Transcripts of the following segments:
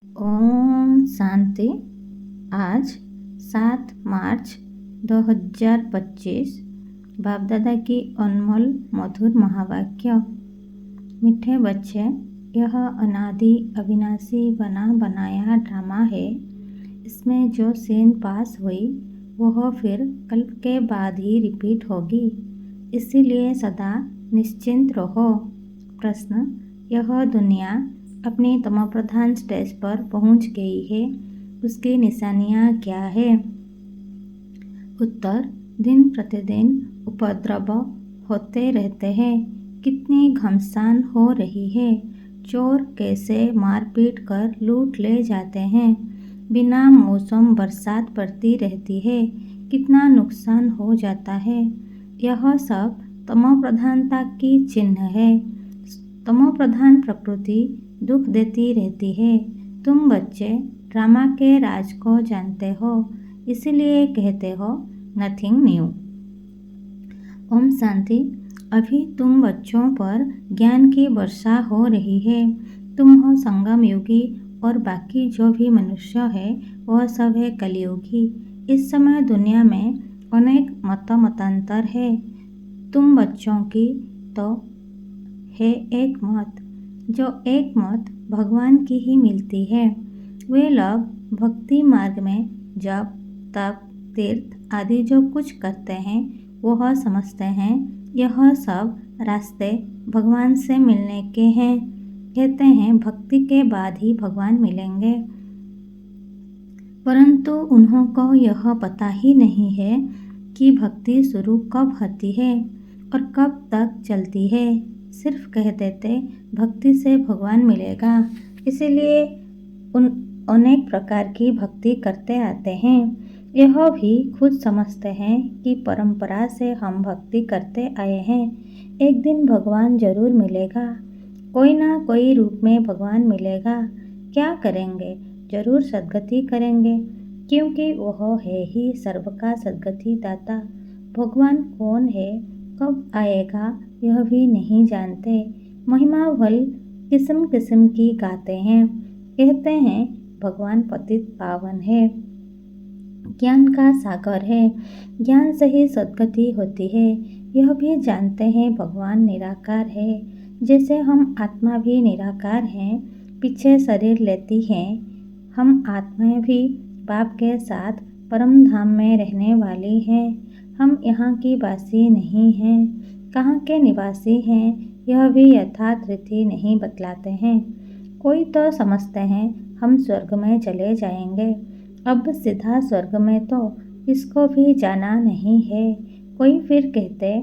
ओम शांति। आज 7 मार्च 2025 बाप दादा की अनमोल मधुर महावाक्य। मीठे बच्चे, यह अनादि अविनाशी बना बनाया ड्रामा है। इसमें जो सीन पास हुई वह फिर कल्प के बाद ही रिपीट होगी, इसीलिए सदा निश्चिंत रहो। प्रश्न: यह दुनिया अपनी तमोप्रधान स्टेज पर पहुंच गई है, उसकी निशानियां क्या है? उत्तर: दिन प्रतिदिन उपद्रव होते रहते हैं। कितनी घमसान हो रही है। चोर कैसे मारपीट कर लूट ले जाते हैं। बिना मौसम बरसात पड़ती रहती है। कितना नुकसान हो जाता है। यह सब तमोप्रधानता की चिन्ह है। तमोप्रधान प्रकृति दुख देती रहती है। तुम बच्चे ड्रामा के राज को जानते हो, इसलिए कहते हो नथिंग न्यू। ओम शांति। अभी तुम बच्चों पर ज्ञान की वर्षा हो रही है। तुम हो संगम युगी और बाकी जो भी मनुष्य है वह सब है कलियुगी। इस समय दुनिया में अनेक मतांतर है। तुम बच्चों की तो है एक मत, जो एक मत भगवान की ही मिलती है। वे लोग भक्ति मार्ग में जप तप तीर्थ आदि जो कुछ करते हैं वह समझते हैं यह सब रास्ते भगवान से मिलने के हैं। कहते हैं भक्ति के बाद ही भगवान मिलेंगे, परंतु उन्हों को यह पता ही नहीं है कि भक्ति शुरू कब होती है और कब तक चलती है। सिर्फ कह देते भक्ति से भगवान मिलेगा, इसीलिए अनेक प्रकार की भक्ति करते आते हैं। यह भी खुद समझते हैं कि परंपरा से हम भक्ति करते आए हैं। एक दिन भगवान जरूर मिलेगा, कोई ना कोई रूप में भगवान मिलेगा। क्या करेंगे? जरूर सद्गति करेंगे, क्योंकि वह है ही सर्व का सद्गति दाता। भगवान कौन है, कब आएगा, यह भी नहीं जानते। महिमा भल किस्म किस्म की गाते हैं। कहते हैं भगवान पतित पावन है, ज्ञान का सागर है, ज्ञान से ही सद्गति होती है। यह भी जानते हैं भगवान निराकार है, जैसे हम आत्मा भी निराकार हैं, पीछे शरीर लेती हैं। हम आत्माएं भी बाप के साथ परम धाम में रहने वाली हैं। हम यहाँ की वासी नहीं हैं, कहाँ के निवासी हैं, यह भी यथार्थ रीति नहीं बतलाते हैं। कोई तो समझते हैं हम स्वर्ग में चले जाएंगे। अब सीधा स्वर्ग में तो इसको भी जाना नहीं है। कोई फिर कहते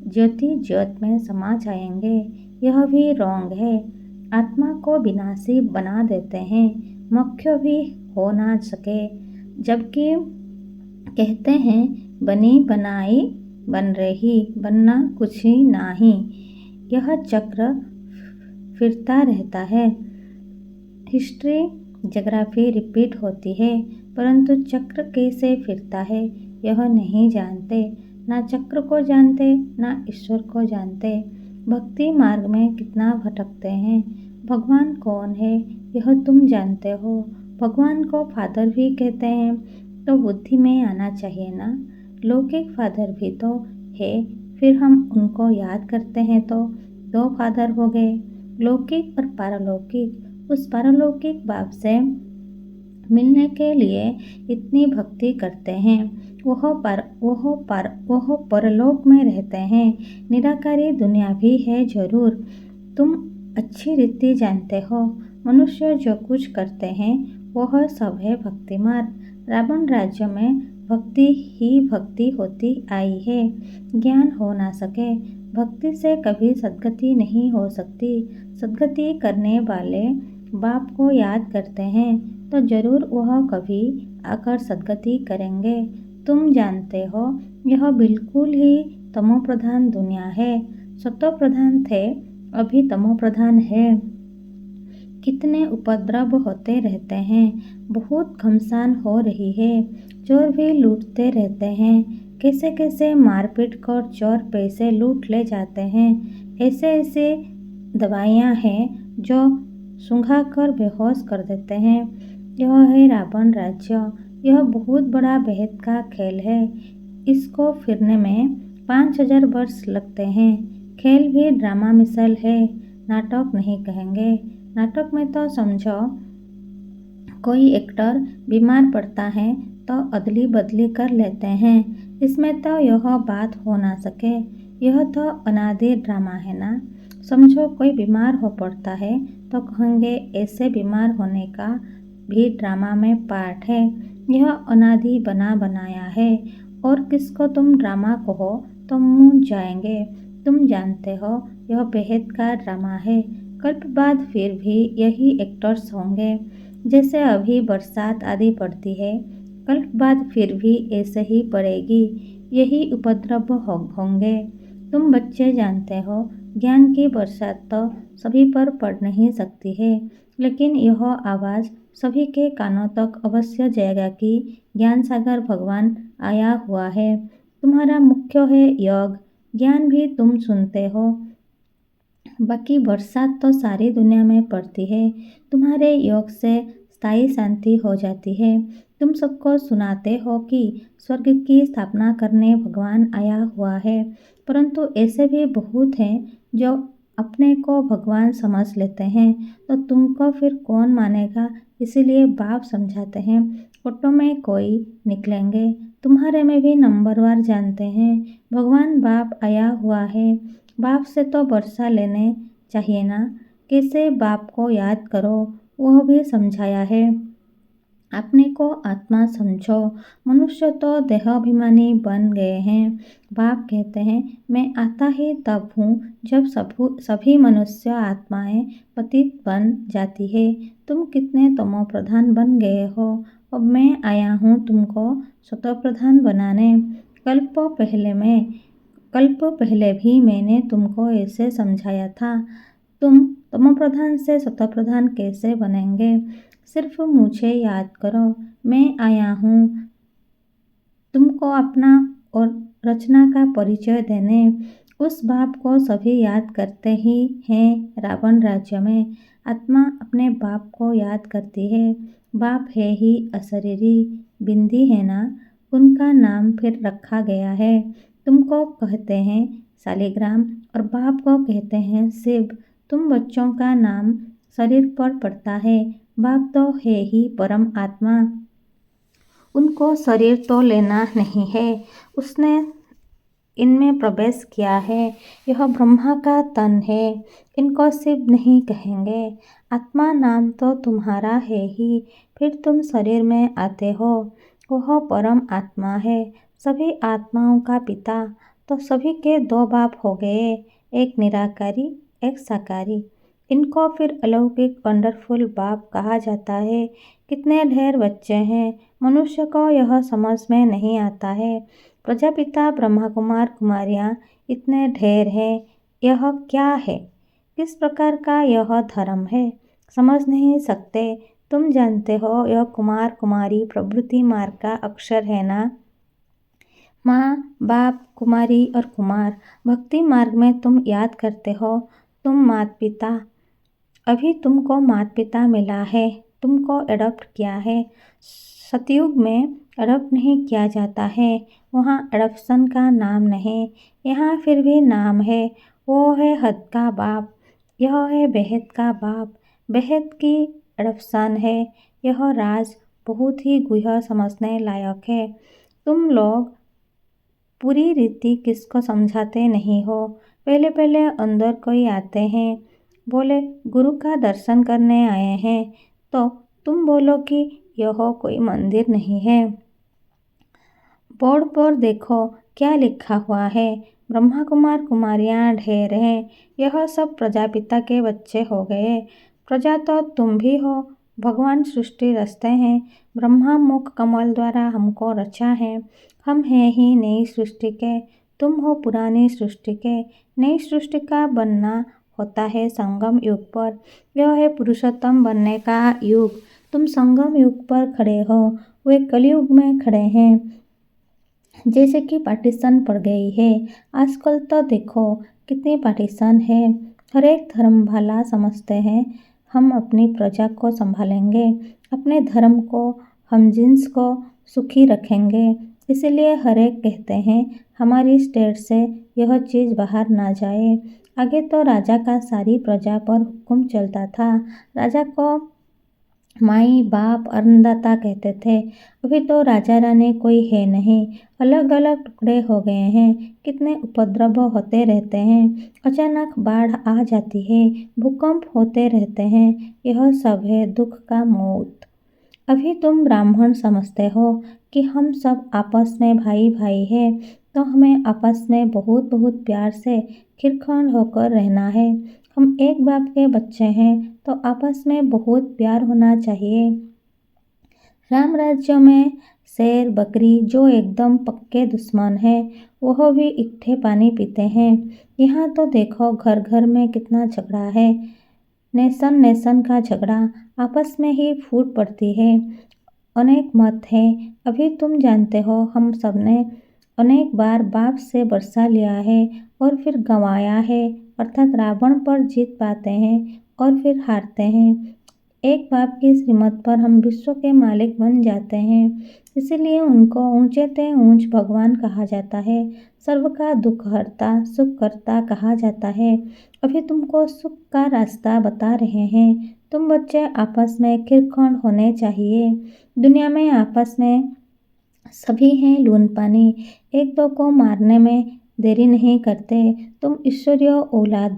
ज्योति ज्योत में समा जाएंगे, यह भी रॉन्ग है। आत्मा को विनाशी बना देते हैं, मुख्य भी हो ना सके, जबकि कहते हैं बनी बनाई बन रही, बनना कुछ ही नहीं। यह चक्र फिरता रहता है। हिस्ट्री ज्योग्राफी रिपीट होती है, परंतु चक्र कैसे फिरता है यह नहीं जानते। ना चक्र को जानते, ना ईश्वर को जानते। भक्ति मार्ग में कितना भटकते हैं। भगवान कौन है यह तुम जानते हो। भगवान को फादर भी कहते हैं, तो बुद्धि में आना चाहिए ना। लौकिक फादर भी तो है, फिर हम उनको याद करते हैं तो 2 फादर हो गए, लौकिक और पारलौकिक। उस पारलौकिक बाप से मिलने के लिए इतनी भक्ति करते हैं। वह परलोक में रहते हैं। निराकारी दुनिया भी है जरूर। तुम अच्छी रीति जानते हो, मनुष्य जो कुछ करते हैं वह सब है भक्ति मार्ग। रावण राज्य में भक्ति ही भक्ति होती आई है। ज्ञान हो ना सके, भक्ति से कभी सद्गति नहीं हो सकती। सद्गति करने वाले बाप को याद करते हैं तो जरूर वह कभी आकर सद्गति करेंगे। तुम जानते हो यह बिल्कुल ही तमोप्रधान दुनिया है। सतोप्रधान थे, अभी तमोप्रधान है। कितने उपद्रव होते रहते हैं, बहुत घमसान हो रही है। चोर भी लूटते रहते हैं। कैसे कैसे मारपीट कर चोर पैसे लूट ले जाते हैं। ऐसे ऐसे दवाइयाँ हैं जो सुंघा कर बेहोश कर देते हैं। यह है रावण राज्य। यह बहुत बड़ा बेहद का खेल है। इसको फिरने में 5000 वर्ष लगते हैं। खेल भी ड्रामा मिसल है, नाटक नहीं कहेंगे। नाटक में तो समझो कोई एक्टर बीमार पड़ता है तो अदली बदली कर लेते हैं। इसमें तो यह बात हो ना सके। यह तो अनादि ड्रामा है ना। समझो कोई बीमार हो पड़ता है तो कहेंगे ऐसे बीमार होने का भी ड्रामा में पार्ट है। यह अनादि बना बनाया है। और किसको तुम ड्रामा कहो तो मुँह जाएंगे। तुम जानते हो यह बेहद का ड्रामा है। कल्प बाद फिर भी यही एक्टर्स होंगे। जैसे अभी बरसात आदि पड़ती है, कल्प बाद फिर भी ऐसे ही पड़ेगी। यही उपद्रव होंगे। तुम बच्चे जानते हो ज्ञान की बरसात तो सभी पर पड़ नहीं सकती है, लेकिन यह आवाज़ सभी के कानों तक अवश्य जाएगा कि ज्ञान सागर भगवान आया हुआ है। तुम्हारा मुख्य है योग। ज्ञान भी तुम सुनते हो। बाकी बरसात तो सारी दुनिया में पड़ती है। तुम्हारे योग से स्थायी शांति हो जाती है। तुम सबको सुनाते हो कि स्वर्ग की स्थापना करने भगवान आया हुआ है, परंतु ऐसे भी बहुत हैं जो अपने को भगवान समझ लेते हैं, तो तुमको फिर कौन मानेगा। इसीलिए बाप समझाते हैं ऑटो में कोई निकलेंगे। तुम्हारे में भी नंबरवार जानते हैं भगवान बाप आया हुआ है। बाप से तो वर्षा लेने चाहिए ना। कैसे बाप को याद करो वह भी समझाया है। अपने को आत्मा समझो। मनुष्य तो देहाभिमानी बन गए हैं। बाप कहते हैं मैं आता ही तब हूँ जब सभी मनुष्य आत्माएं पतित बन जाती है। तुम कितने तमोप्रधान बन गए हो। अब मैं आया हूँ तुमको सतोप्रधान बनाने। कल्प पहले भी मैंने तुमको ऐसे समझाया था। तुम तमोप्रधान से सतोप्रधान कैसे बनेंगे। सिर्फ मुझे याद करो। मैं आया हूँ तुमको अपना और रचना का परिचय देने। उस बाप को सभी याद करते ही हैं। रावण राज्य में आत्मा अपने बाप को याद करती है। बाप है ही अशरीरी। बिंदी है ना, उनका नाम फिर रखा गया है। तुमको कहते हैं शालिग्राम और बाप को कहते हैं शिव। तुम बच्चों का नाम शरीर पर पड़ता है। बाप तो है ही परम आत्मा। उनको शरीर तो लेना नहीं है। उसने इनमें प्रवेश किया है। यह ब्रह्मा का तन है। इनको शिव नहीं कहेंगे। आत्मा नाम तो तुम्हारा है ही, फिर तुम शरीर में आते हो। वह परम आत्मा है, सभी आत्माओं का पिता। तो सभी के दो बाप हो गए, एक निराकारी एक साकारी। इनको फिर अलौकिक वंडरफुल बाप कहा जाता है। कितने ढेर बच्चे हैं, मनुष्य को यह समझ में नहीं आता है। प्रजापिता ब्रह्मा कुमार कुमारियाँ इतने ढेर हैं। यह क्या है, किस प्रकार का यह धर्म है, समझ नहीं सकते। तुम जानते हो यह कुमार कुमारी प्रभृति मार्ग का अक्षर है ना। माँ बाप कुमारी और कुमार भक्ति मार्ग में तुम याद करते हो। तुम माता पिता, अभी तुमको माता पिता मिला है, तुमको एडॉप्ट किया है। सतयुग में एडॉप्ट नहीं किया जाता है, वहाँ एडॉप्शन का नाम नहीं। यहाँ फिर भी नाम है। वो है हद का बाप, यह है बेहद का बाप। बेहद की एडॉप्शन है। यह राज बहुत ही गुह्य समझने लायक है। तुम लोग पूरी रीति किसको समझाते नहीं हो। पहले पहले अंदर कोई आते हैं, बोले गुरु का दर्शन करने आए हैं, तो तुम बोलो कि यह कोई मंदिर नहीं है। बोर्ड पर देखो क्या लिखा हुआ है। ब्रह्मा कुमार कुमारियाँ ढेर हैं। यह सब प्रजापिता के बच्चे हो गए। प्रजा तो तुम भी हो। भगवान सृष्टि रचते हैं। ब्रह्मा मुख कमल द्वारा हमको रचा है। हम हैं ही नई सृष्टि के, तुम हो पुरानी सृष्टि के। नई सृष्टि का बनना होता है संगम युग पर। यह है पुरुषोत्तम बनने का युग। तुम संगम युग पर खड़े हो, वे कलयुग में खड़े हैं। जैसे कि पार्टीशन पड़ गई है। आजकल तो देखो कितनी पार्टीशन है। हर एक धर्म भला समझते हैं, हम अपनी प्रजा को संभालेंगे, अपने धर्म को, हम जिन्स को सुखी रखेंगे। इसलिए हर एक कहते हैं हमारी स्टेट से यह चीज़ बाहर ना जाए। आगे तो राजा का सारी प्रजा पर हुक्म चलता था। राजा को माई बाप अन्नदाता कहते थे। अभी तो राजा रानी कोई है नहीं, अलग अलग टुकड़े हो गए हैं। कितने उपद्रव होते रहते हैं, अचानक बाढ़ आ जाती है, भूकंप होते रहते हैं। यह सब है दुख का मौत। अभी तुम ब्राह्मण समझते हो कि हम सब आपस में भाई भाई हैं, तो हमें आपस में बहुत बहुत प्यार से खिरखंड होकर रहना है। हम एक बाप के बच्चे हैं, तो आपस में बहुत प्यार होना चाहिए। राम राज्य में शेर बकरी जो एकदम पक्के दुश्मन है, वह भी इकट्ठे पानी पीते हैं। यहाँ तो देखो घर घर में कितना झगड़ा है, नेशन नेशन का झगड़ा, आपस में ही फूट पड़ती है। अनेक मत है। अभी तुम जानते हो हम सबने अनेक बार बाप से बरसा लिया है और फिर गंवाया है, अर्थात रावण पर जीत पाते हैं और फिर हारते हैं। एक बाप की श्रीमत पर हम विश्व के मालिक बन जाते हैं। इसीलिए उनको ऊंचे ते ऊंच भगवान कहा जाता है, सर्व का दुख हरता सुख करता कहा जाता है। अभी तुमको सुख का रास्ता बता रहे हैं। तुम बच्चे आपस में खिरखंड होने चाहिए। दुनिया में आपस में सभी हैं लून पानी, एक दो को मारने में देरी नहीं करते। तुम ईश्वरीय औलाद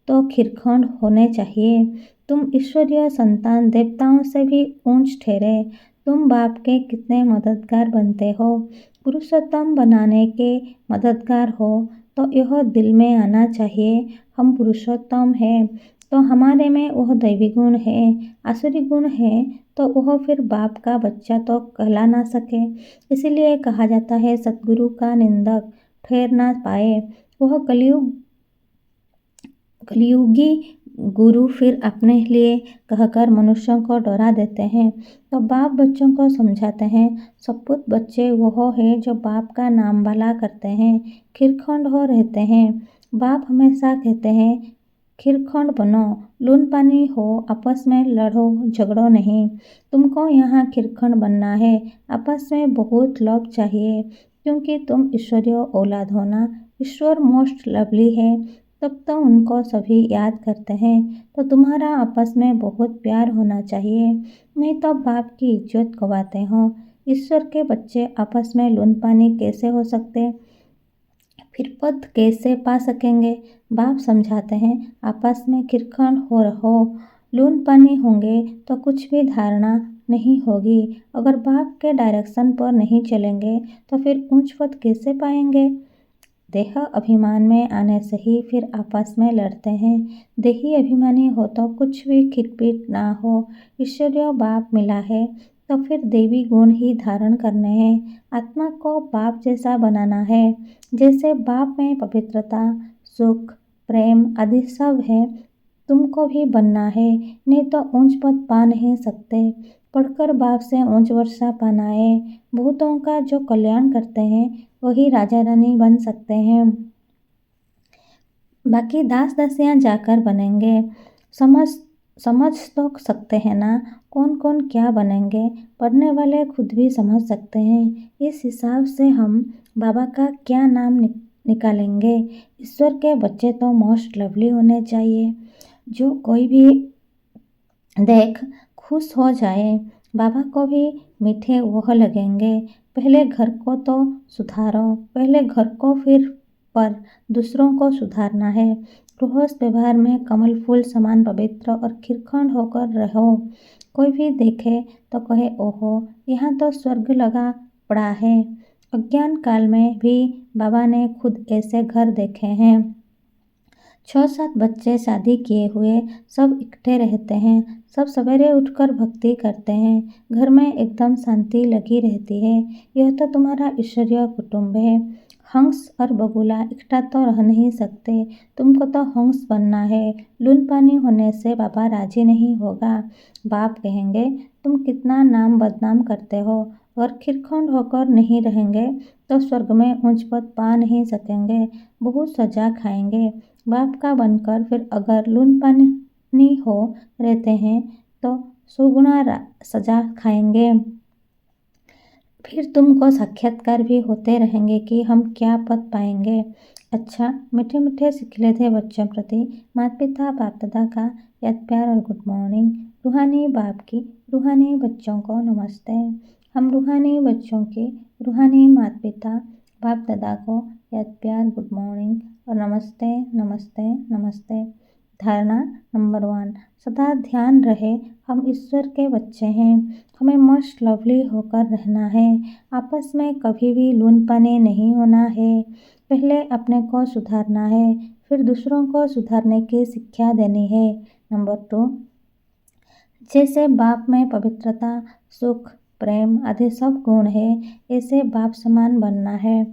तो खिरखंड होने चाहिए। तुम ईश्वरीय संतान देवताओं से भी ऊंच ठहरे। तुम बाप के कितने मददगार बनते हो, पुरुषोत्तम बनाने के मददगार हो, तो यह दिल में आना चाहिए हम पुरुषोत्तम हैं, तो हमारे में वह दैवी गुण है। आसुरी गुण है तो वह फिर बाप का बच्चा तो कहला ना सके। इसीलिए कहा जाता है सतगुरु का निंदक ठहर ना पाए। वह कलियुगी गुरु फिर अपने लिए कहकर मनुष्यों को डरा देते हैं। तो बाप बच्चों को समझाते हैं, सपूत बच्चे वह है जो बाप का नाम वाला करते हैं, खिरखंड हो रहते हैं। बाप हमेशा कहते हैं खिरखंड बनो, लून पानी हो, आपस में लड़ो झगड़ो नहीं। तुमको यहाँ खिरखंड बनना है, आपस में बहुत लव चाहिए, क्योंकि तुम ईश्वरीय औलाद हो ना। ईश्वर मोस्ट लवली है, तब तो उनको सभी याद करते हैं। तो तुम्हारा आपस में बहुत प्यार होना चाहिए, नहीं तो बाप की इज्जत गवाते हो। ईश्वर के बच्चे आपस में लून पानी कैसे हो सकते, फिर पद कैसे पा सकेंगे। बाप समझाते हैं आपस में खिरखंड हो रहो, लून पानी होंगे तो कुछ भी धारणा नहीं होगी। अगर बाप के डायरेक्शन पर नहीं चलेंगे तो फिर ऊंच पद कैसे पाएंगे। देह अभिमान में आने से ही फिर आपस में लड़ते हैं। देही अभिमानी हो तो कुछ भी खिटपीट ना हो। ईश्वरीय बाप मिला है तो फिर देवी गुण ही धारण करने हैं। आत्मा को बाप जैसा बनाना है। जैसे बाप में पवित्रता, सुख, प्रेम आदि सब है, तुमको भी बनना है, नहीं तो ऊंच पद पा नहीं सकते। पढ़कर बाप से ऊंच वर्षा पाना है। भूतों का जो कल्याण करते हैं वही राजा रानी बन सकते हैं, बाकी दास दासियां जाकर बनेंगे। समझ तो सकते हैं ना कौन कौन क्या बनेंगे। पढ़ने वाले खुद भी समझ सकते हैं। इस हिसाब से हम बाबा का क्या नाम निकालेंगे। ईश्वर के बच्चे तो मोस्ट लवली होने चाहिए, जो कोई भी देख खुश हो जाए। बाबा को भी मीठे वह लगेंगे। पहले घर को तो सुधारो, पहले घर को फिर पर दूसरों को सुधारना है। गृहस्थ व्यवहार में कमल फूल समान पवित्र और खिरखंड होकर रहो। कोई भी देखे तो कहे ओहो, यहाँ तो स्वर्ग लगा पड़ा है। अज्ञान काल में भी बाबा ने खुद ऐसे घर देखे हैं। 6-7 बच्चे शादी किए हुए सब इकट्ठे रहते हैं, सब सवेरे उठकर भक्ति करते हैं, घर में एकदम शांति लगी रहती है। यह तो तुम्हारा ईश्वरीय कुटुंब है। हंस और बगुला इकट्ठा तो रह नहीं सकते, तुमको तो हंस बनना है। लून पानी होने से बाबा राजी नहीं होगा। बाप कहेंगे तुम कितना नाम बदनाम करते हो, और खिरखंड होकर नहीं रहेंगे तो स्वर्ग में ऊंच पद पा नहीं सकेंगे, बहुत सजा खाएंगे। बाप का बनकर फिर अगर लून पानी नहीं हो रहते हैं तो सुगुना सजा खाएंगे। फिर तुमको साक्षात्कार भी होते रहेंगे कि हम क्या पद पाएंगे। अच्छा, मीठे मीठे सिखले थे बच्चों प्रति माता पिता बाप दादा का याद प्यार और गुड मॉर्निंग। रूहानी बाप की रूहानी बच्चों को नमस्ते। हम रूहानी बच्चों के रूहानी माता पिता बाप दादा को याद प्यार गुड मॉर्निंग और नमस्ते नमस्ते नमस्ते। धारणा नंबर 1, सदा ध्यान रहे हम ईश्वर के बच्चे हैं। हमें मोस्ट लवली होकर रहना है। आपस में कभी भी लूनपने नहीं होना है। पहले अपने को सुधारना है, फिर दूसरों को सुधारने की शिक्षा देनी है। नंबर 2, जैसे बाप में पवित्रता, सुख, प्रेम आदि सब गुण है, ऐसे बाप समान बनना है।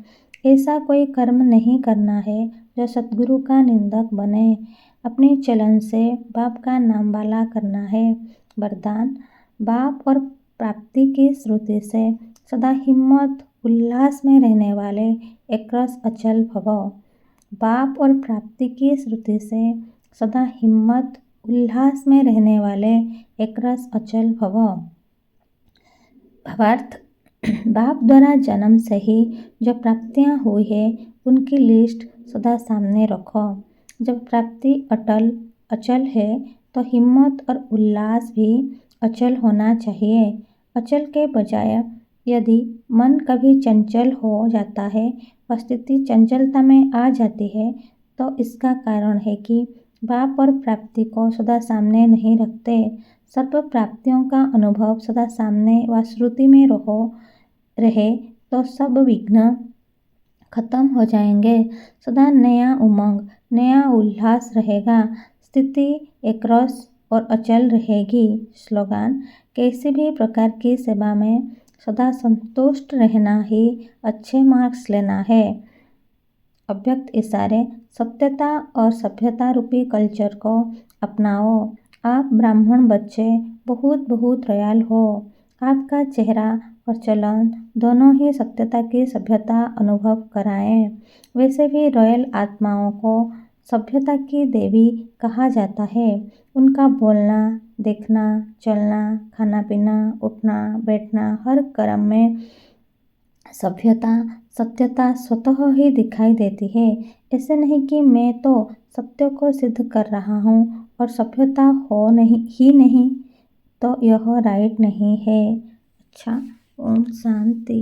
ऐसा कोई कर्म नहीं करना है जो सद्गुरु का निंदक बने। अपने चलन से बाप का नाम वाला करना है। वरदान, बाप और प्राप्ति की श्रुति से सदा हिम्मत उल्लास में रहने वाले एकरस अचल भव। बाप और प्राप्ति की श्रुति से सदा हिम्मत उल्लास में रहने वाले एकरस अचल भव। भावार्थ, बाप द्वारा जन्म से ही जो प्राप्तियां हुई है उनकी लिस्ट सदा सामने रखो। जब प्राप्ति अचल है तो हिम्मत और उल्लास भी अचल होना चाहिए। अचल के बजाय यदि मन कभी चंचल हो जाता है और स्थिति चंचलता में आ जाती है तो इसका कारण है कि बाप और प्राप्ति को सदा सामने नहीं रखते। सर्व प्राप्तियों का अनुभव सदा सामने व श्रुति में रहे तो सब विघ्न खत्म हो जाएंगे। सदा नया उमंग, नया उल्लास रहेगा। स्थिति एकरस और अचल रहेगी। स्लोगन, किसी भी प्रकार की सेवा में सदा संतुष्ट रहना ही अच्छे मार्क्स लेना है। अव्यक्त इशारे, सत्यता और सभ्यता रूपी कल्चर को अपनाओ। आप ब्राह्मण बच्चे बहुत बहुत रॉयल हो। आपका चेहरा और चलन दोनों ही सत्यता की सभ्यता अनुभव कराएं। वैसे भी रॉयल आत्माओं को सभ्यता की देवी कहा जाता है। उनका बोलना, देखना, चलना, खाना पीना, उठना बैठना हर कर्म में सभ्यता सत्यता स्वतः ही दिखाई देती है। ऐसे नहीं कि मैं तो सत्य को सिद्ध कर रहा हूँ और सभ्यता हो नहीं तो यह राइट नहीं है। अच्छा, ओम शांति।